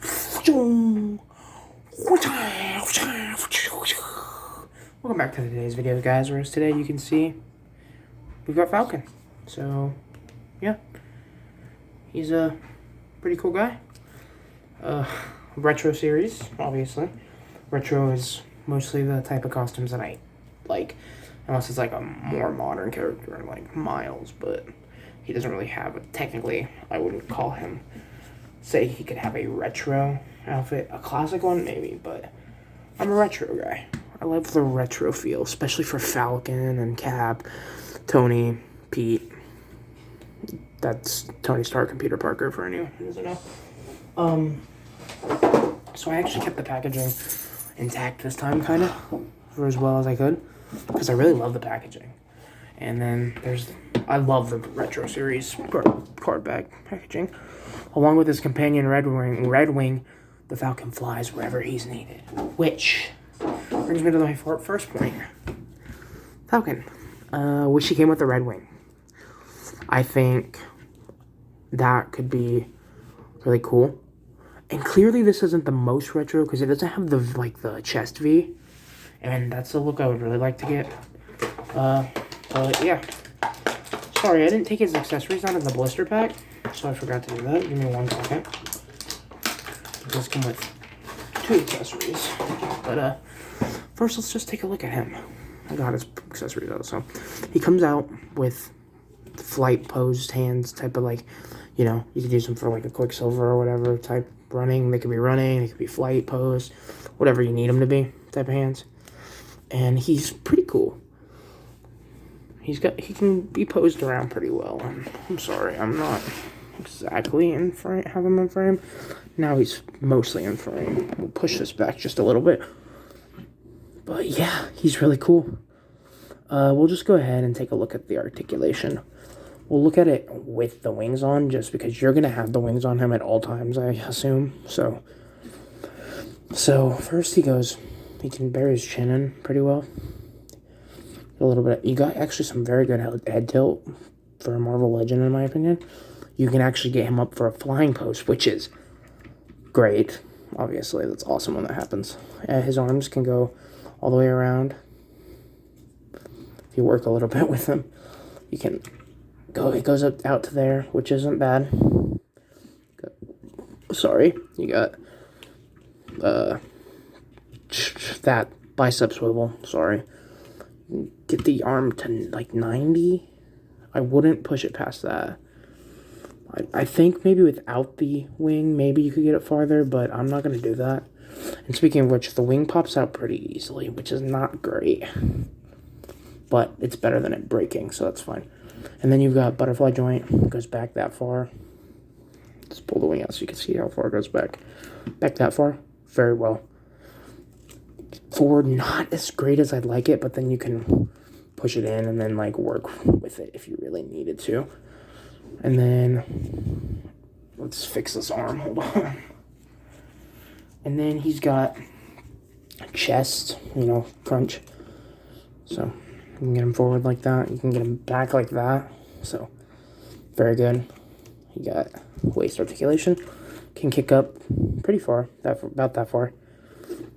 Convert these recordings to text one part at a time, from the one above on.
Welcome back to today's video, guys. Whereas today you can see we've got Falcon. So, yeah, he's a pretty cool guy. Retro series, obviously. Retro is mostly the type of costumes that I like, unless it's like a more modern character like Miles, but he doesn't really have technically, I wouldn't call him, say he could have a retro outfit. A classic one, maybe, but I'm a retro guy. I love the retro feel, especially for Falcon and Cap, Tony, Pete. That's Tony Stark and Peter Parker for anyone who doesn't know. So I actually kept the packaging intact this time, kind of, for as well as I could, because I really love the packaging. And then I love the retro series card bag packaging. Along with his companion Red Wing, the Falcon flies wherever he's needed. Which brings me to my first point. Falcon. Wish he came with the Red Wing. I think that could be really cool. And clearly this isn't the most retro because it doesn't have the chest V. And that's the look I would really like to get. But yeah. Sorry, I didn't take his accessories out of the blister pack, so I forgot to do that. Give me 1 second. It does come with 2 accessories. But first let's just take a look at him. I got his accessories out, so he comes out with flight posed hands, type of you could use them for like a Quicksilver or whatever type running. They could be running, they could be flight posed, whatever you need them to be type of hands. And he's pretty cool. He can be posed around pretty well. I'm sorry, I'm not exactly in frame, have him in frame. Now he's mostly in frame. We'll push this back just a little bit. But yeah, he's really cool. We'll just go ahead and take a look at the articulation. We'll look at it with the wings on, just because you're going to have the wings on him at all times, I assume. So first he can bear his chin in pretty well. A little bit. You got actually some very good head tilt for a Marvel Legend, in my opinion. You can actually get him up for a flying post, which is great. Obviously, that's awesome when that happens. His arms can go all the way around. If you work a little bit with him, you can go. It goes out to there, which isn't bad. Sorry, you got that bicep swivel. Sorry. Get the arm to like 90. I wouldn't push it past that. I think maybe without the wing, maybe you could get it farther, but I'm not going to do that. And speaking of which, the wing pops out pretty easily, which is not great. But it's better than it breaking, so that's fine. And then you've got butterfly joint. It goes back that far. Let's pull the wing out so you can see how far it goes back. Back that far. Very well. Forward, not as great as I'd like it, but then you can push it in and then work with it if you really needed to. And then let's fix this arm. Hold on. And then he's got a chest, crunch. So you can get him forward like that. You can get him back like that. So very good. You got waist articulation. Can kick up pretty far, about that far.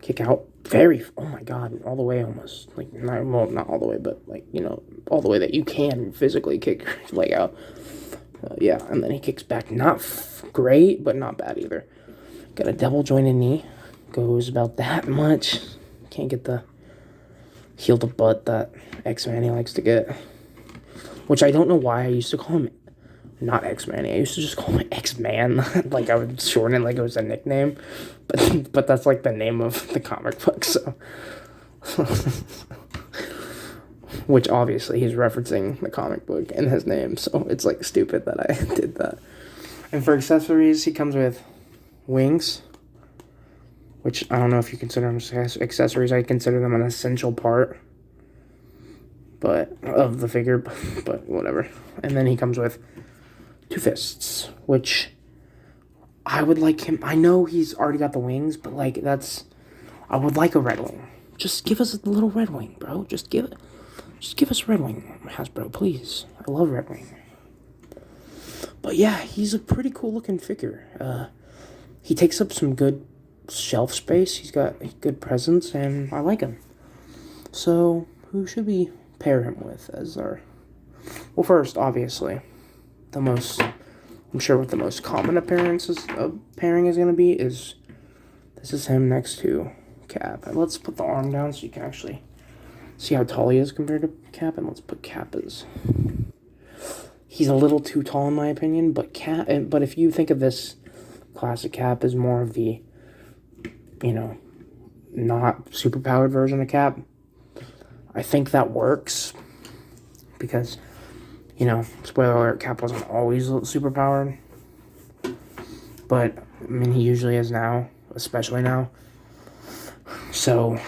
Kick out oh my god, all the way almost. Not all the way, but all the way that you can physically kick your leg out. Yeah, and then he kicks back. Not great, but not bad either. Got a double jointed knee. Goes about that much. Can't get the heel to butt that X-Man he likes to get. Which I don't know why I used to call him not X-Man. I used to just call him X-Man. I would shorten it like it was a nickname. But that's the name of the comic book, so. Which obviously he's referencing the comic book in his name, so it's stupid that I did that. And for accessories, he comes with wings, which I don't know if you consider them accessories. I consider them an essential part of the figure, but whatever. And then he comes with 2 fists, which I would like him. I know he's already got the wings, but I would like a red wing. Just give us a little red wing, bro. Just give us a red wing, Hasbro, please. I love red wing. But yeah, he's a pretty cool looking figure. he takes up some good shelf space. He's got good presence, and I like him. So, who should we pair him with as our... Well, first, obviously, I'm sure what the most common appearances of pairing is going to be is... This is him next to Cap. And let's put the arm down so you can actually see how tall he is compared to Cap. And let's put Cap as... He's a little too tall in my opinion, but if you think of this classic Cap as more of the, you know, not superpowered version of Cap, I think that works. Because, you know, spoiler alert, Cap wasn't always superpowered. But, I mean, he usually is now, especially now. So,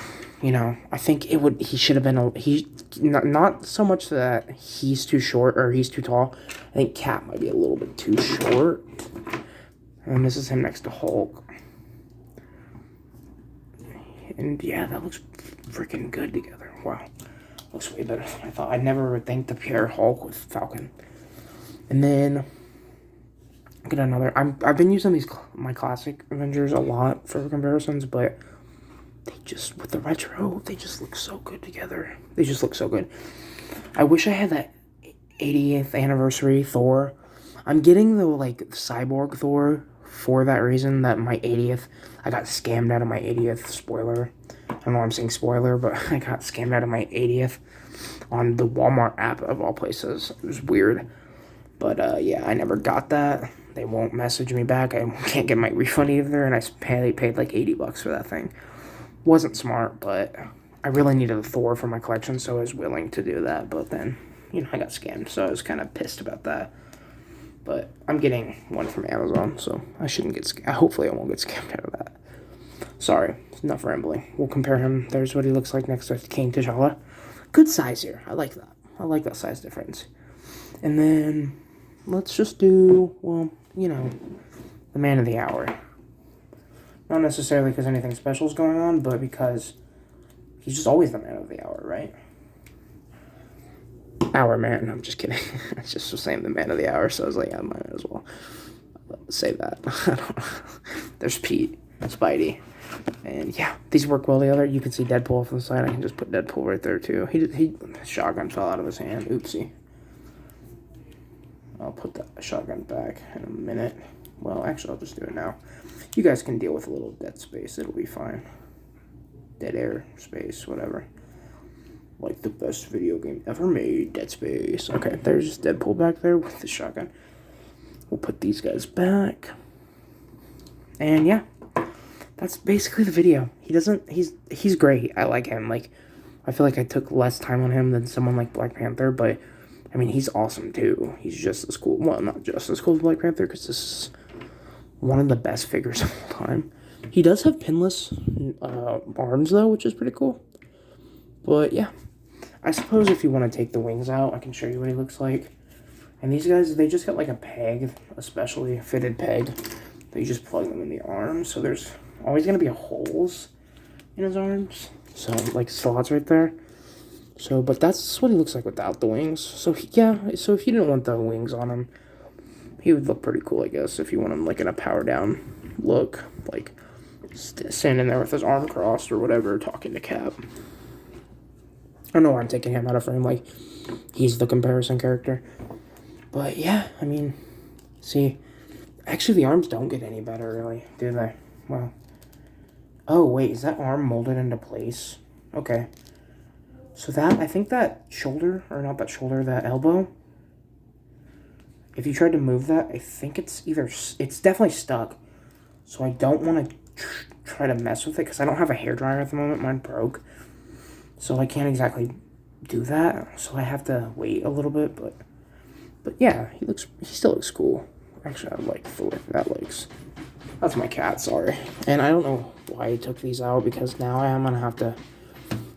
you know, I think he should have been, not so much that he's too short or he's too tall. I think Cap might be a little bit too short. And this is him next to Hulk. And yeah, that looks freaking good together. Wow. Looks way better than I thought. I'd never think to pair Hulk with Falcon. And then get another. I've been using my classic Avengers a lot for comparisons, but they just, with the retro, they just look so good together. They just look so good. I wish I had that 80th anniversary Thor. I'm getting the, like, Cyborg Thor for that reason, that my 80th, I got scammed out of my 80th, spoiler. I don't know why I'm saying spoiler, but I got scammed out of my 80th on the Walmart app of all places. It was weird. But, yeah, I never got that. They won't message me back. I can't get my refund either, and I paid like $80 for that thing. Wasn't smart, but I really needed a Thor for my collection, so I was willing to do that. But then, you know, I got scammed, so I was kind of pissed about that. But I'm getting one from Amazon, so I shouldn't get scammed. Hopefully I won't get scammed out of that. Sorry, enough rambling. We'll compare him. There's what he looks like next to King T'Challa. Good size here. I like that. I like that size difference. And then let's just do, well, you know, the man of the hour. Not necessarily because anything special is going on, but because he's just always the man of the hour, right? Hour man. I'm just kidding. I just was saying the man of the hour, so I was like, yeah, I might as well say that. I don't know. There's Pete, Spidey, and yeah, these work well together. You can see Deadpool off the side. I can just put Deadpool right there too. His shotgun fell out of his hand. Oopsie. I'll put the shotgun back in a minute. Well, actually, I'll just do it now. You guys can deal with a little dead space. It'll be fine. Dead air, space, whatever. Like the best video game ever made, Dead Space. Okay, there's Deadpool back there with the shotgun. We'll put these guys back. And yeah, that's basically the video. He's great. I like him. Like, I feel like I took less time on him than someone like Black Panther, but I mean, he's awesome too. He's just as cool. Well, not just as cool as Black Panther, because this is one of the best figures of all time. He does have pinless arms, though, which is pretty cool. But, yeah. I suppose if you want to take the wings out, I can show you what he looks like. And these guys, they just got, like, a peg, a specially fitted peg. That you just plug them in the arms. So there's always going to be holes in his arms. So, like, slots right there. So, but that's what he looks like without the wings. So, yeah, so if you didn't want the wings on him, he would look pretty cool, I guess, if you want him, like, in a power-down look. Like, standing there with his arm crossed or whatever, talking to Cap. I don't know why I'm taking him out of frame, like, he's the comparison character. But, yeah, I mean, see, actually, the arms don't get any better, really, do they? Well, oh, wait, is that arm molded into place? Okay. So that, I think that shoulder, or not that shoulder, that elbow, if you tried to move that, I think it's definitely stuck. So I don't want to try to mess with it, because I don't have a hairdryer at the moment. Mine broke. So I can't exactly do that. So I have to wait a little bit, but yeah, he still looks cool. Actually, I like the way that looks. That's my cat, sorry. And I don't know why I took these out, because now I am going to have to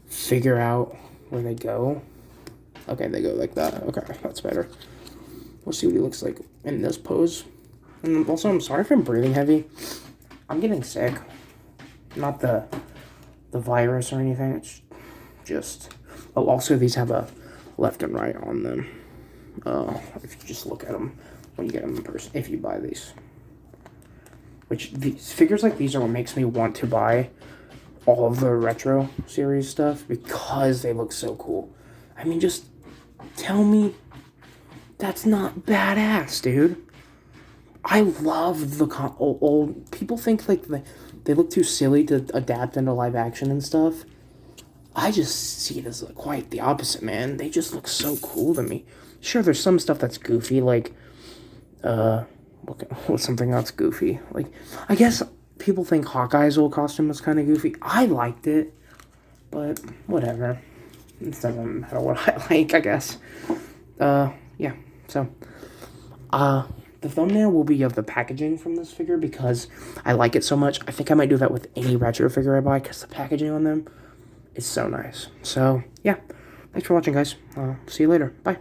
figure out where they go. Okay, they go like that. Okay, that's better. We'll see what he looks like in this pose. And also, I'm sorry if I'm breathing heavy. I'm getting sick. Not the virus or anything. It's just... Oh, also, these have a left and right on them. If you just look at them when you get them in person. If you buy these. which these figures like these are what makes me want to buy all of the retro series stuff because they look so cool. I mean, just tell me that's not badass, dude. I love the old people think like they look too silly to adapt into live action and stuff. I just see it as quite the opposite, man. They just look so cool to me. Sure, there's some stuff that's goofy, like what's something that's goofy? Like, I guess people think Hawkeye's old costume was kind of goofy. I liked it, but whatever. It doesn't matter what I like, I guess. Yeah. So, the thumbnail will be of the packaging from this figure because I like it so much. I think I might do that with any retro figure I buy because the packaging on them is so nice. So, yeah. Thanks for watching, guys. See you later. Bye.